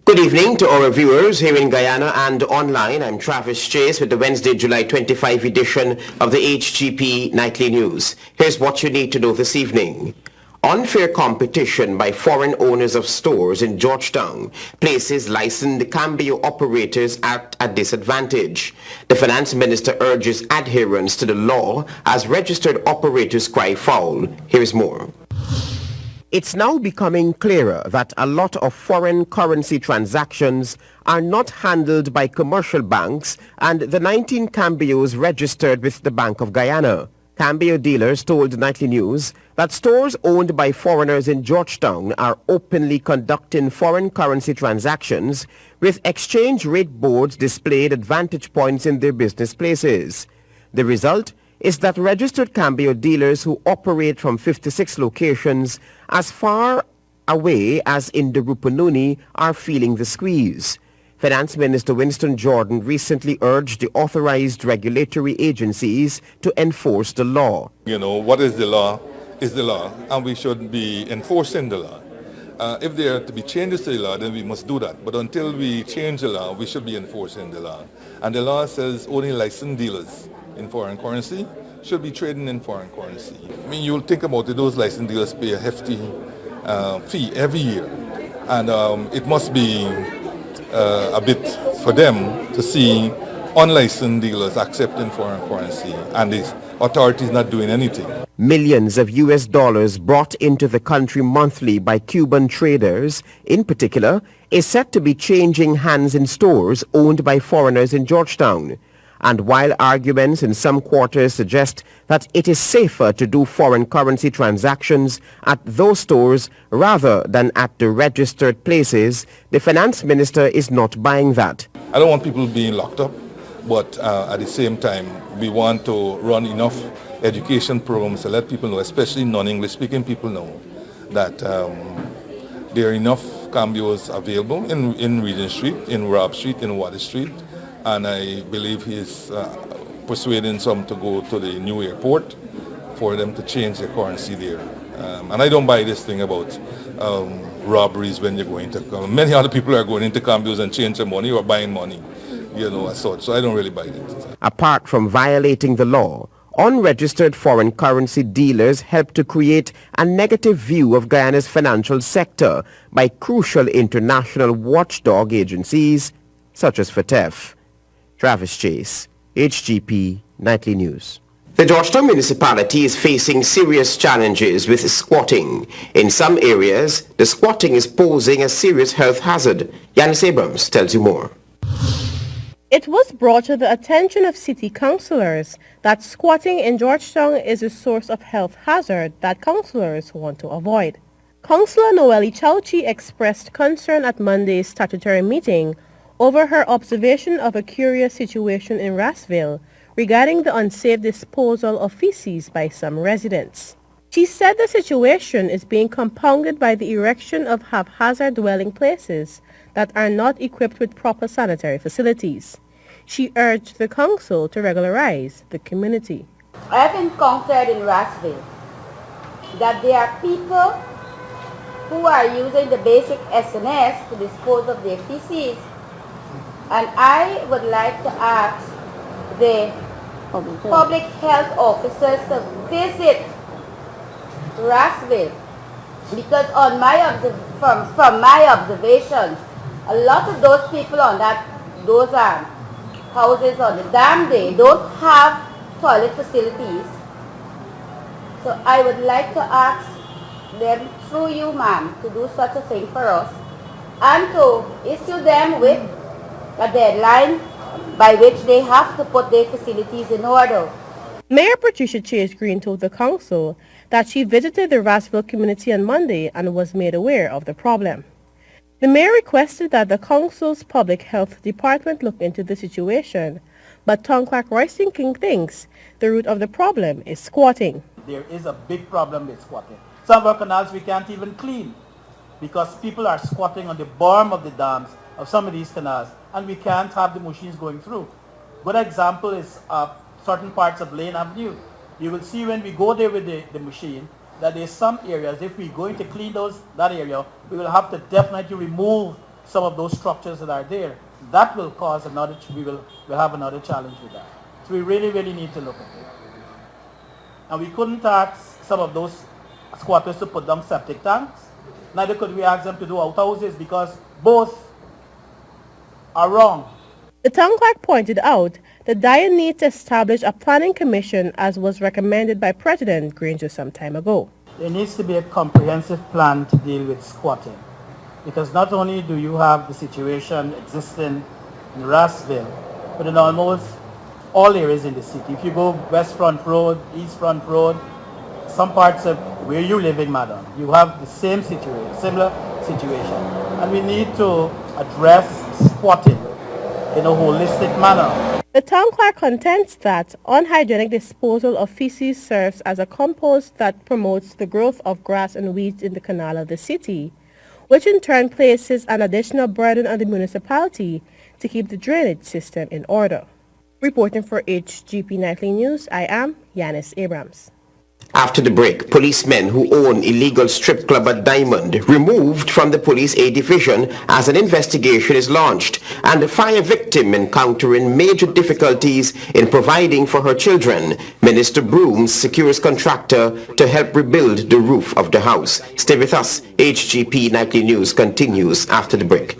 Good evening to our viewers here in Guyana and online. I'm Travis Chase with the Wednesday, July 25 edition of the HGP Nightly News. Here's what you need to know this evening. Unfair competition by foreign owners of stores in Georgetown places licensed cambio operators at a disadvantage. The finance minister urges adherence to the law as registered operators cry foul. Here's more. It's now becoming clearer that a lot of foreign currency transactions are not handled by commercial banks and the 19 cambios registered with the Bank of Guyana. Cambio dealers told Nightly News that stores owned by foreigners in Georgetown are openly conducting foreign currency transactions with exchange rate boards displayed at vantage points in their business places. The result is that registered cambio dealers who operate from 56 locations as far away as in the Rupununi are feeling the squeeze. Finance Minister Winston Jordan recently urged the authorized regulatory agencies to enforce the law. You know, what is the law, and we should be enforcing the law. If there are to be changes to the law, then we must do that. But until we change the law, we should be enforcing the law. And the law says only licensed dealers in foreign currency should be trading in foreign currency. I mean, you'll think about it, those licensed dealers pay a hefty fee every year. And it must be a bit for them to see unlicensed dealers accepting foreign currency and the authorities not doing anything. Millions of US dollars brought into the country monthly by Cuban traders, in particular, is said to be changing hands in stores owned by foreigners in Georgetown. And while arguments in some quarters suggest that it is safer to do foreign currency transactions at those stores rather than at the registered places, the finance minister is not buying that. I don't want people being locked up, but at the same time, we want to run enough education programs to let people know, especially non-English speaking people know, that there are enough cambios available in Regent Street, in Robb Street, in Water Street. And I believe he is persuading some to go to the new airport for them to change their currency there. And I don't buy this thing about robberies when you're going to... Many other people are going into cambios and changing money or buying money, you know, as such. So I don't really buy it. Apart from violating the law, unregistered foreign currency dealers help to create a negative view of Guyana's financial sector by crucial international watchdog agencies such as FATF. Travis Chase, HGP Nightly News. The Georgetown municipality is facing serious challenges with squatting. In some areas, the squatting is posing a serious health hazard. Yanis Abrams tells you more. It was brought to the attention of city councillors that squatting in Georgetown is a source of health hazard that councillors want to avoid. Councillor Noelle Chauchi expressed concern at Monday's statutory meeting over her observation of a curious situation in Rassville regarding the unsafe disposal of feces by some residents. She said the situation is being compounded by the erection of haphazard dwelling places that are not equipped with proper sanitary facilities. She urged the council to regularize the community. I have encountered in Rassville that there are people who are using the basic SNS to dispose of their feces. And I would like to ask the public health officers to visit Rassville, because on from my observations, a lot of those people on those houses on the dam day don't have toilet facilities. So I would like to ask them, through you, ma'am, to do such a thing for us and to issue them with a deadline by which they have to put their facilities in order. Mayor Patricia Chase Green told the council that she visited the Rassville community on Monday and was made aware of the problem. The mayor requested that the council's public health department look into the situation, but Town Clerk Royston King thinks the root of the problem is squatting. There is a big problem with squatting. Some of our canals we can't even clean because people are squatting on the bottom of the dams of some of these canals, and we can't have the machines going through. Good example is certain parts of Lane Avenue. You will see when we go there with the machine that there's some areas, if we're going to clean that area, we will have to definitely remove some of those structures that are there, that will cause another, we'll have another challenge with that. So we really, really need to look at it. And we couldn't ask some of those squatters to put down septic tanks. Neither could we ask them to do outhouses because both are wrong. The town clerk pointed out that Dyer needs to establish a planning commission as was recommended by President Granger some time ago. There needs to be a comprehensive plan to deal with squatting. Because not only do you have the situation existing in Rassville, but in almost all areas in the city. If you go West Front Road, East Front Road, some parts of where you live in Madam, you have the same situation, similar situation. And we need to address squatting in a holistic manner. The town clerk contends that unhygienic disposal of feces serves as a compost that promotes the growth of grass and weeds in the canal of the city, which in turn places an additional burden on the municipality to keep the drainage system in order. Reporting for HGP Nightly News, I am GUYANESE Abrams. After the break, policemen who own illegal strip club at Diamond removed from the police A division as an investigation is launched, and the fire victim encountering major difficulties in providing for her children. Minister Brooms secures contractor to help rebuild the roof of the house. Stay with us. HGP Nightly News continues after the break.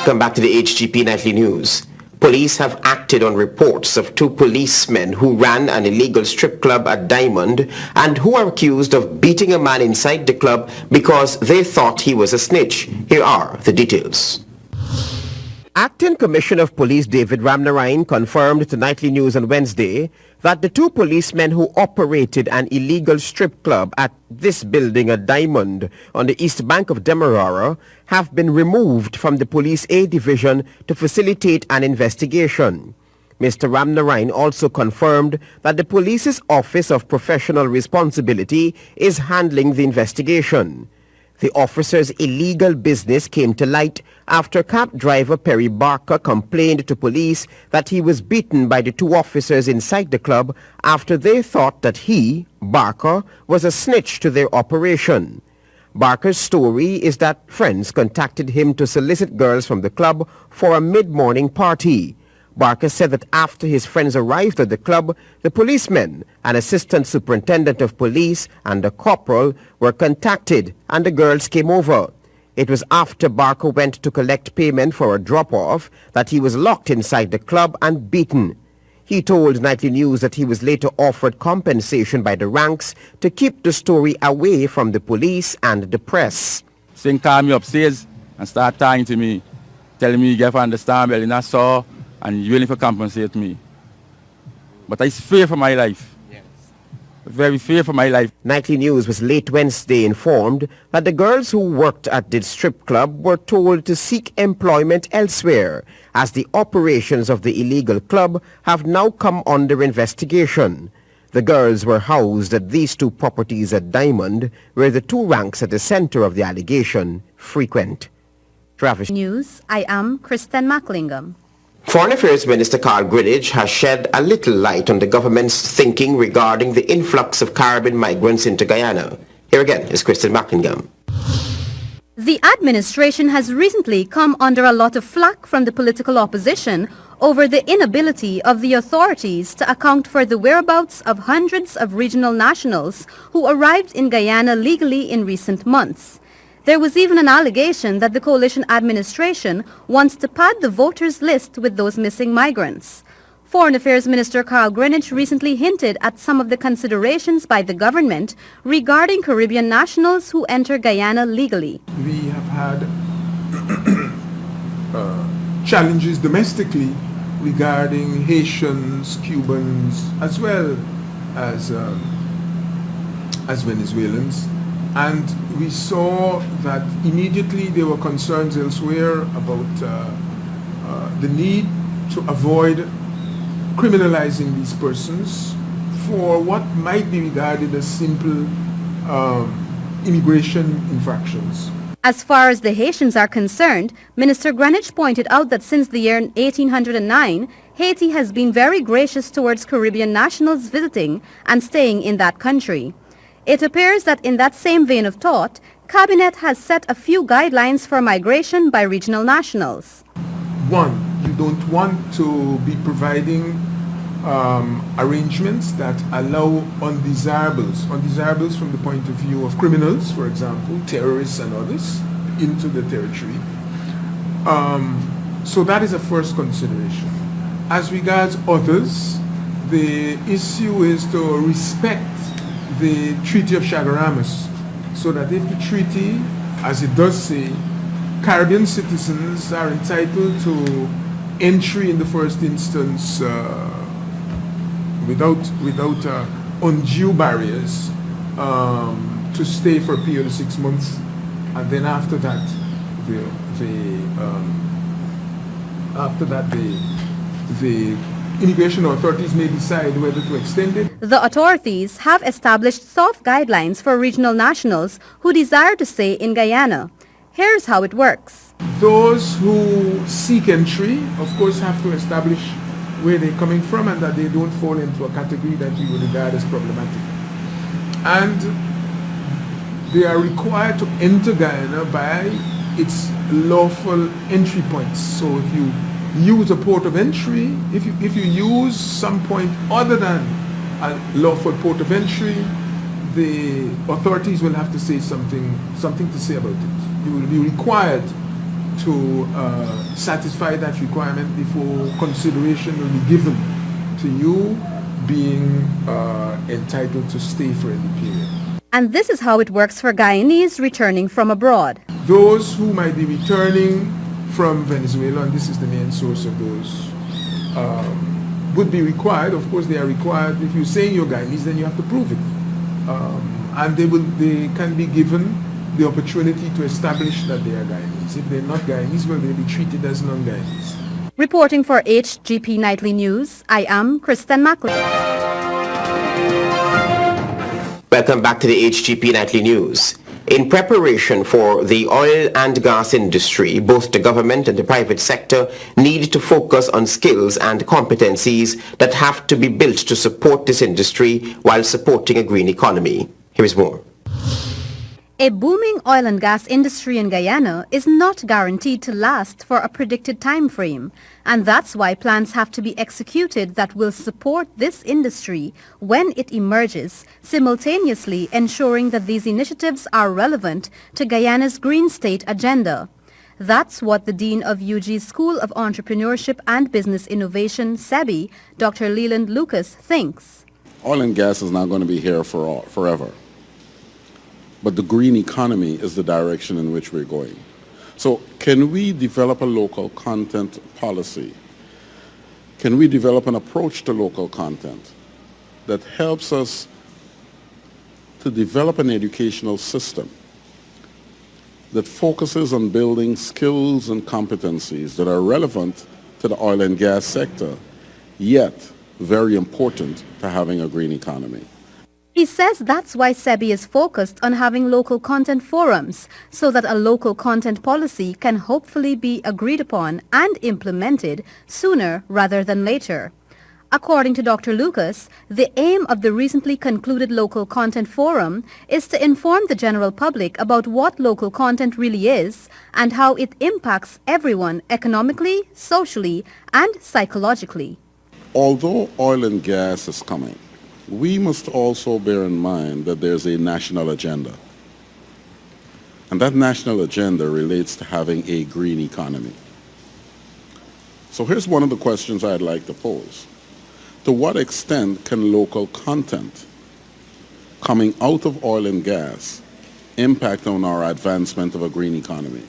Come back to the HGP Nightly News. Police have acted on reports of two policemen who ran an illegal strip club at Diamond and who are accused of beating a man inside the club because they thought he was a snitch. Here are the details. Acting Commissioner of Police David Ramnarine confirmed to Nightly News on Wednesday that the two policemen who operated an illegal strip club at this building at Diamond on the east bank of Demerara have been removed from the Police A Division to facilitate an investigation. Mr. Ramnarine also confirmed that the police's Office of Professional Responsibility is handling the investigation. The officer's illegal business came to light after cab driver Perry Barker complained to police that he was beaten by the two officers inside the club after they thought that he, Barker, was a snitch to their operation. Barker's story is that friends contacted him to solicit girls from the club for a mid-morning party. Barker said that after his friends arrived at the club, the policemen, an assistant superintendent of police, and a corporal were contacted and the girls came over. It was after Barker went to collect payment for a drop-off that he was locked inside the club and beaten. He told Nightly News that he was later offered compensation by the ranks to keep the story away from the police and the press. Sing call me upstairs and start talking to me, telling me you have to understand, well, I saw, and you willing to compensate me. But I fear for my life. Yes. Very fear for my life. Nightly News was late Wednesday informed that the girls who worked at the strip club were told to seek employment elsewhere, as the operations of the illegal club have now come under investigation. The girls were housed at these two properties at Diamond, where the two ranks at the center of the allegation frequent. Travis News, I am Kristen Macklingham. Foreign Affairs Minister Carl Greenidge has shed a little light on the government's thinking regarding the influx of Caribbean migrants into Guyana. Here again is Kristen Macklingham. The administration has recently come under a lot of flack from the political opposition over the inability of the authorities to account for the whereabouts of hundreds of regional nationals who arrived in Guyana legally in recent months. There was even an allegation that the coalition administration wants to pad the voters list with those missing migrants. Foreign Affairs Minister Carl Greenidge recently hinted at some of the considerations by the government regarding Caribbean nationals who enter Guyana legally. We have had challenges domestically regarding Haitians, Cubans, as well as Venezuelans. And we saw that immediately there were concerns elsewhere about the need to avoid criminalizing these persons for what might be regarded as simple immigration infractions. As far as the Haitians are concerned, Minister Greenidge pointed out that since the year 1809, Haiti has been very gracious towards Caribbean nationals visiting and staying in that country. It appears that in that same vein of thought, Cabinet has set a few guidelines for migration by regional nationals. One, you don't want to be providing arrangements that allow undesirables from the point of view of criminals, for example, terrorists and others, into the territory. So that is a first consideration. As regards others, the issue is to respect the Treaty of Chaguaramas, so that if the treaty, as it does say, Caribbean citizens are entitled to entry in the first instance without undue barriers to stay for a period of 6 months, and then after that the immigration authorities may decide whether to extend it. The authorities have established soft guidelines for regional nationals who desire to stay in Guyana. Here's how it works. Those who seek entry, of course, have to establish where they're coming from and that they don't fall into a category that we would regard as problematic. And they are required to enter Guyana by its lawful entry points. So if you use a port of entry, if you use some point other than a lawful port of entry, the authorities will have to say something to say about it. You will be required to satisfy that requirement before consideration will be given to you being entitled to stay for any period. And this is how it works for Guyanese returning from abroad. Those who might be returning from Venezuela, and this is the main source of those, would be required. Of course, they are required. If you're saying you're Guyanese, then you have to prove it. And they can be given the opportunity to establish that they are Guyanese. If they're not Guyanese, well, they'll be treated as non-Guyanese. Reporting for HGP Nightly News, I am Kristen Macklin. Welcome back to the HGP Nightly News. In preparation for the oil and gas industry, both the government and the private sector need to focus on skills and competencies that have to be built to support this industry while supporting a green economy. Here is more. A booming oil and gas industry in Guyana is not guaranteed to last for a predicted time frame, and that's why plans have to be executed that will support this industry when it emerges, simultaneously ensuring that these initiatives are relevant to Guyana's Green State agenda. That's what the Dean of UG's School of Entrepreneurship and Business Innovation, SEBI, Dr. Leland Lucas, thinks. Oil and gas is not going to be here forever. But the green economy is the direction in which we're going. So can we develop a local content policy? Can we develop an approach to local content that helps us to develop an educational system that focuses on building skills and competencies that are relevant to the oil and gas sector, yet very important to having a green economy? He says that's why SEBI is focused on having local content forums so that a local content policy can hopefully be agreed upon and implemented sooner rather than later. According to Dr. Lucas, the aim of the recently concluded Local Content Forum is to inform the general public about what local content really is and how it impacts everyone economically, socially, and psychologically. Although oil and gas is coming, we must also bear in mind that there's a national agenda. And that national agenda relates to having a green economy. So here's one of the questions I'd like to pose. To what extent can local content coming out of oil and gas impact on our advancement of a green economy?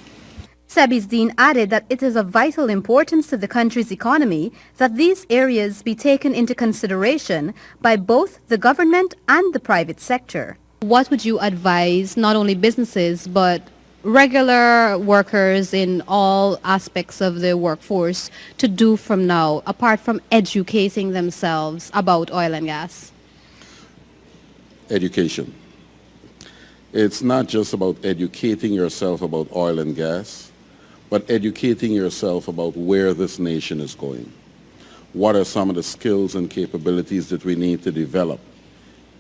SEBI's dean added that it is of vital importance to the country's economy that these areas be taken into consideration by both the government and the private sector. What would you advise not only businesses but regular workers in all aspects of the workforce to do from now, apart from educating themselves about oil and gas? Education. It's not just about educating yourself about oil and gas, but educating yourself about where this nation is going. What are some of the skills and capabilities that we need to develop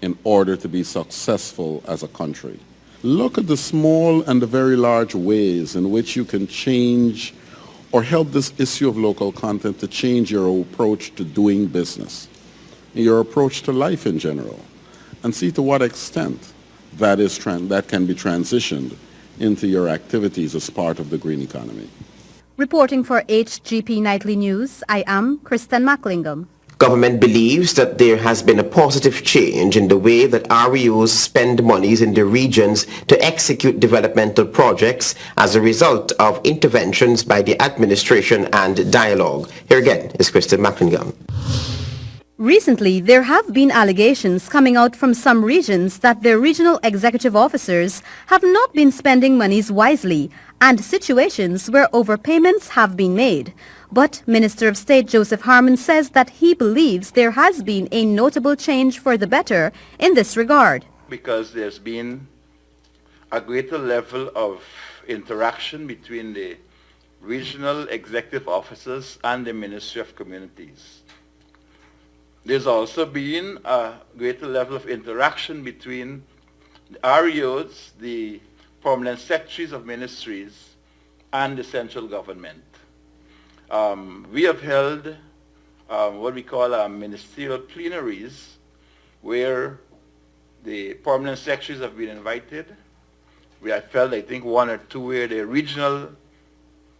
in order to be successful as a country? look at the small and the very large ways in which you can change or help this issue of local content to change your approach to doing business, your approach to life in general, and see to what extent that can be transitioned into your activities as part of the green economy. Reporting for HGP Nightly News, I am Kristen Macklingam. Government believes that there has been a positive change in the way that REOs spend monies in the regions to execute developmental projects as a result of interventions by the administration and dialogue. Here again is Kristen Macklingam. Recently, there have been allegations coming out from some regions that their regional executive officers have not been spending monies wisely and situations where overpayments have been made. But Minister of State Joseph Harmon says that he believes there has been a notable change for the better in this regard. Because there's been a greater level of interaction between the regional executive officers and the Ministry of Communities. There's also been a greater level of interaction between the REOs, the permanent secretaries of ministries, and the central government. We have held what we call ministerial plenaries, where the permanent secretaries have been invited. We have held, I think, one or two where the regional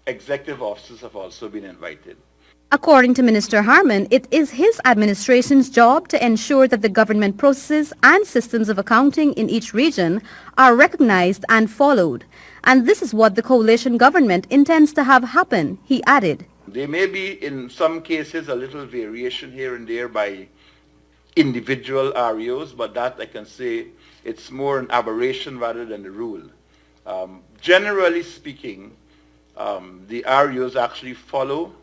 executive officers have also been invited. According to Minister Harmon, it is his administration's job to ensure that the government processes and systems of accounting in each region are recognized and followed. And this is what the coalition government intends to have happen, he added. There may be, in some cases, a little variation here and there by individual REOs, but that I can say it's more an aberration rather than the rule. Generally speaking, the REOs actually follow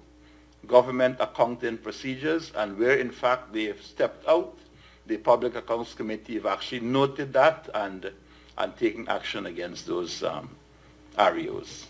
government accounting procedures, and where in fact they have stepped out, the Public Accounts Committee have actually noted that and taken action against those REOs.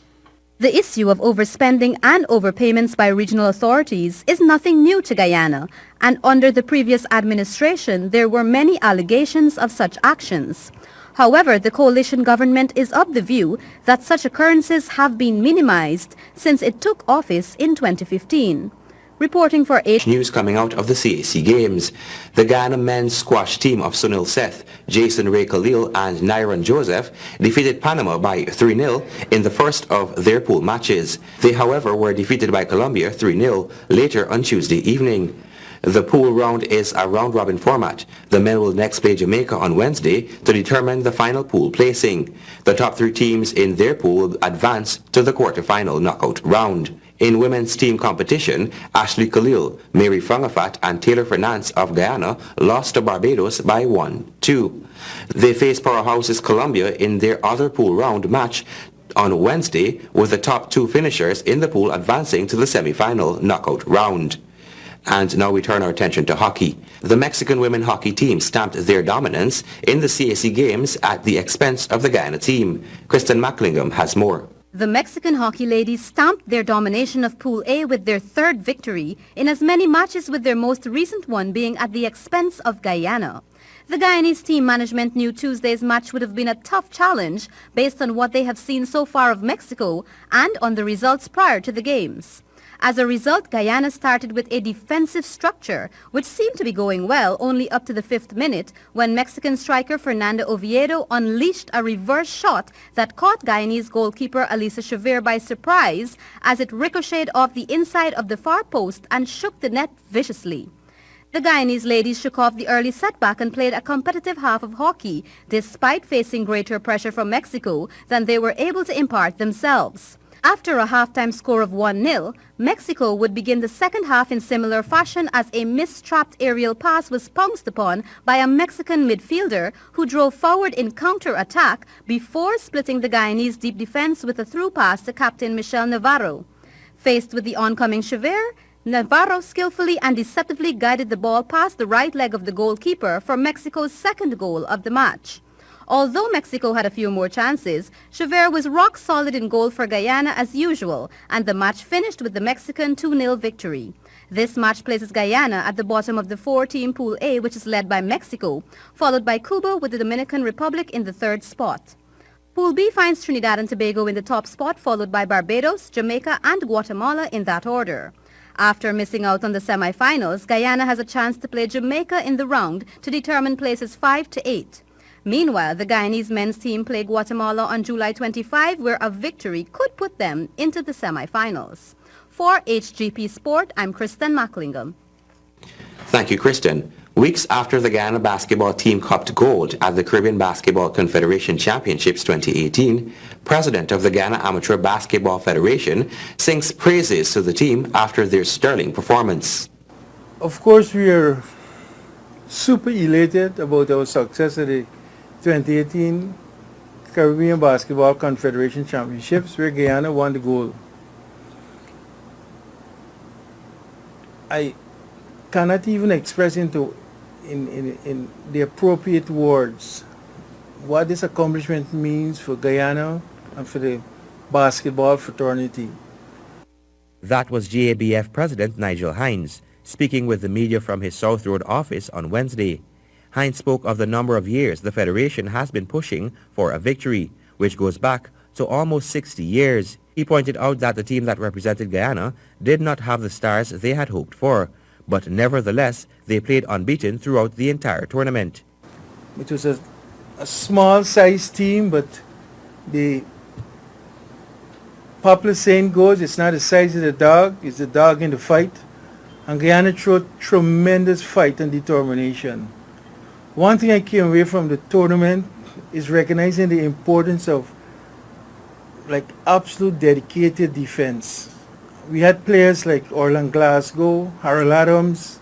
The issue of overspending and overpayments by regional authorities is nothing new to Guyana, and under the previous administration there were many allegations of such actions. However, the coalition government is of the view that such occurrences have been minimized since it took office in 2015. Reporting for News coming out of the CAC Games. The Guyana men's squash team of Sunil Seth, Jason Ray Khalil and Nyron Joseph defeated Panama by 3-0 in the first of their pool matches. They, however, were defeated by Colombia 3-0 later on Tuesday evening. The pool round is a round-robin format. The men will next play Jamaica on Wednesday to determine the final pool placing. The top 3 teams in their pool advance to the quarter-final knockout round. In women's team competition, Ashley Khalil, Mary Frangafat and Taylor Fernance of Guyana lost to Barbados by 1-2. They face powerhouses Colombia in their other pool round match on Wednesday, with the top 2 finishers in the pool advancing to the semi-final knockout round. And now we turn our attention to hockey. The Mexican women hockey team stamped their dominance in the CAC Games at the expense of the Guyana team. Kristen Macklingam has more. The Mexican hockey ladies stamped their domination of Pool A with their 3rd victory in as many matches, with their most recent one being at the expense of Guyana. The Guyanese team management knew Tuesday's match would have been a tough challenge based on what they have seen so far of Mexico and on the results prior to the games. As a result, Guyana started with a defensive structure, which seemed to be going well only up to the 5th minute when Mexican striker Fernando Oviedo unleashed a reverse shot that caught Guyanese goalkeeper Alisa Chavir by surprise as it ricocheted off the inside of the far post and shook the net viciously. The Guyanese ladies shook off the early setback and played a competitive half of hockey, despite facing greater pressure from Mexico than they were able to impart themselves. After a halftime score of 1-0, Mexico would begin the second half in similar fashion as a mistrapped aerial pass was pounced upon by a Mexican midfielder who drove forward in counter-attack before splitting the Guyanese deep defense with a through pass to captain Michelle Navarro. Faced with the oncoming Chavir, Navarro skillfully and deceptively guided the ball past the right leg of the goalkeeper for Mexico's 2nd goal of the match. Although Mexico had a few more chances, Chavir was rock solid in goal for Guyana as usual, and the match finished with the Mexican 2-0 victory. This match places Guyana at the bottom of the 4-team Pool A, which is led by Mexico, followed by Cuba with the Dominican Republic in the 3rd spot. Pool B finds Trinidad and Tobago in the top spot, followed by Barbados, Jamaica and Guatemala in that order. After missing out on the semi-finals, Guyana has a chance to play Jamaica in the round to determine places 5 to 8. Meanwhile, the Guyanese men's team play Guatemala on July 25, where a victory could put them into the semi-finals. For HGP Sport, I'm Kristen Macklingham. Thank you, Kristen. Weeks after the Guyana basketball team cupped gold at the Caribbean Basketball Confederation Championships 2018, President of the Guyana Amateur Basketball Federation sings praises to the team after their sterling performance. Of course, we are super elated about our success at the 2018 Caribbean Basketball Confederation Championships, where Guyana won the gold. I cannot even express in the appropriate words what this accomplishment means for Guyana and for the basketball fraternity. That was GABF President Nigel Hines speaking with the media from his South Road office on Wednesday. Hines spoke of the number of years the Federation has been pushing for a victory, which goes back to almost 60 years. He pointed out that the team that represented Guyana did not have the stars they had hoped for, but nevertheless, they played unbeaten throughout the entire tournament. It was a small-sized team, but the popular saying goes, it's not the size of the dog, it's the dog in the fight. And Guyana showed tremendous fight and determination. One thing I came away from the tournament is recognizing the importance of absolute dedicated defense. We had players like Orland Glasgow, Harold Adams,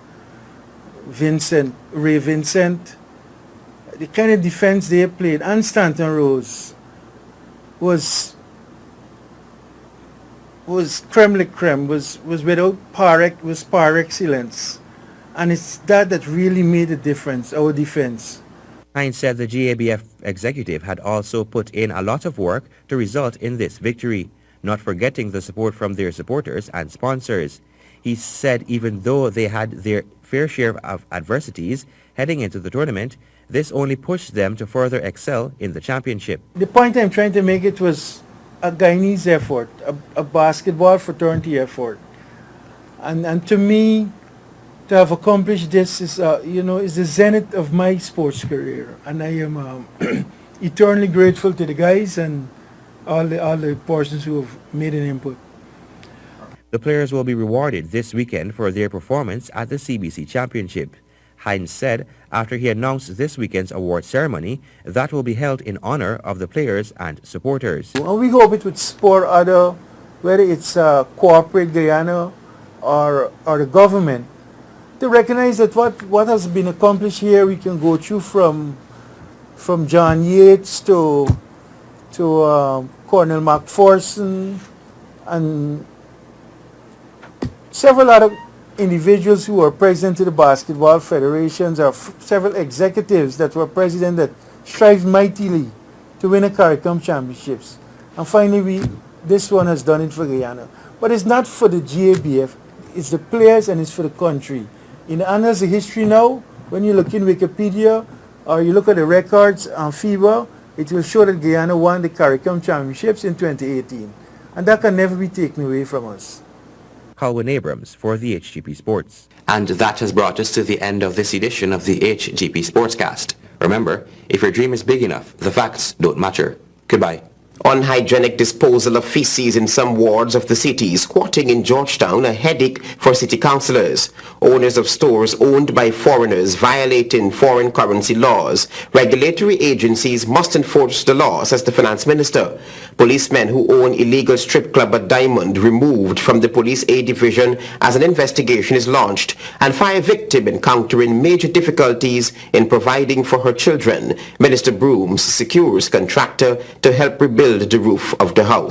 Ray Vincent. The kind of defense they played, and Stanton Rose, was creme de creme, was without par excellence. And it's that really made a difference, our defense. Hines said the GABF executive had also put in a lot of work to result in this victory, not forgetting the support from their supporters and sponsors. He said even though they had their fair share of adversities heading into the tournament, this only pushed them to further excel in the championship. The point I'm trying to make, it was a Guyanese effort, a basketball fraternity effort. And to me, to have accomplished this is the zenith of my sports career. And I am eternally grateful to the guys and all the persons who have made an input. The players will be rewarded this weekend for their performance at the CBC Championship. Hines said after he announced this weekend's award ceremony that will be held in honor of the players and supporters. And we hope it would spur other, whether it's corporate Guyana or the government, to recognize that what has been accomplished here, we can go through from John Yates to Cornel McPherson and several other individuals who were president of the basketball federations, or several executives that were president that strived mightily to win a CARICOM championships. And finally, this one has done it for Guyana. But it's not for the GABF, it's the players and it's for the country. In the annals of history now, when you look in Wikipedia or you look at the records on FIBA, it will show that Guyana won the CARICOM championships in 2018. And that can never be taken away from us. Colwyn Abrams for the HGP Sports. And that has brought us to the end of this edition of the HGP Sportscast. Remember, if your dream is big enough, the facts don't matter. Goodbye. Unhygienic disposal of feces in some wards of the city, squatting in Georgetown, a headache for city councillors. Owners of stores owned by foreigners violating foreign currency laws. Regulatory agencies must enforce the law, says the finance minister. Policemen who own illegal strip club at Diamond removed from the police A division as an investigation is launched. And fire victim encountering major difficulties in providing for her children. Minister Brooms secures contractor to help rebuild the roof of the house.